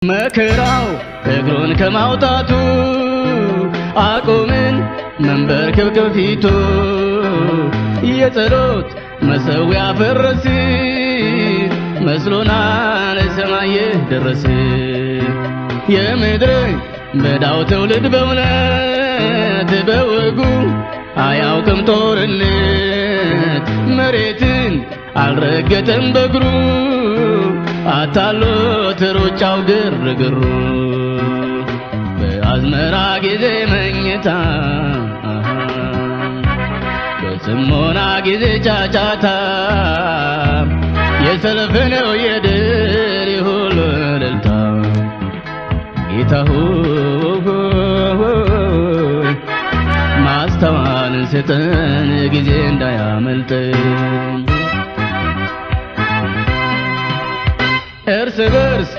መከራው እግሩን ከማውጣቱ አቆምን መንበርከክ ከፊቱ የጸሎት መሠዊያ ፈረስ መስሎናል ሰማይ ደረስ የምድር በዳው ትውልድ በእውነት በወጉ አያውቅም ጦርነት መሬትን አልረገጠም በእግሩ አታሎት ሩጫው ግርግሩ በአዝመራ ጊዜ መኝታ በጽሞና ጊዜ ጫጫታ የሰልፍ ነው የድል ሁሉ እልልታ ጌታ ሆይ ማስተዋልን ስጠን ጊዜ እንዳያመልጠን እርስ በርስ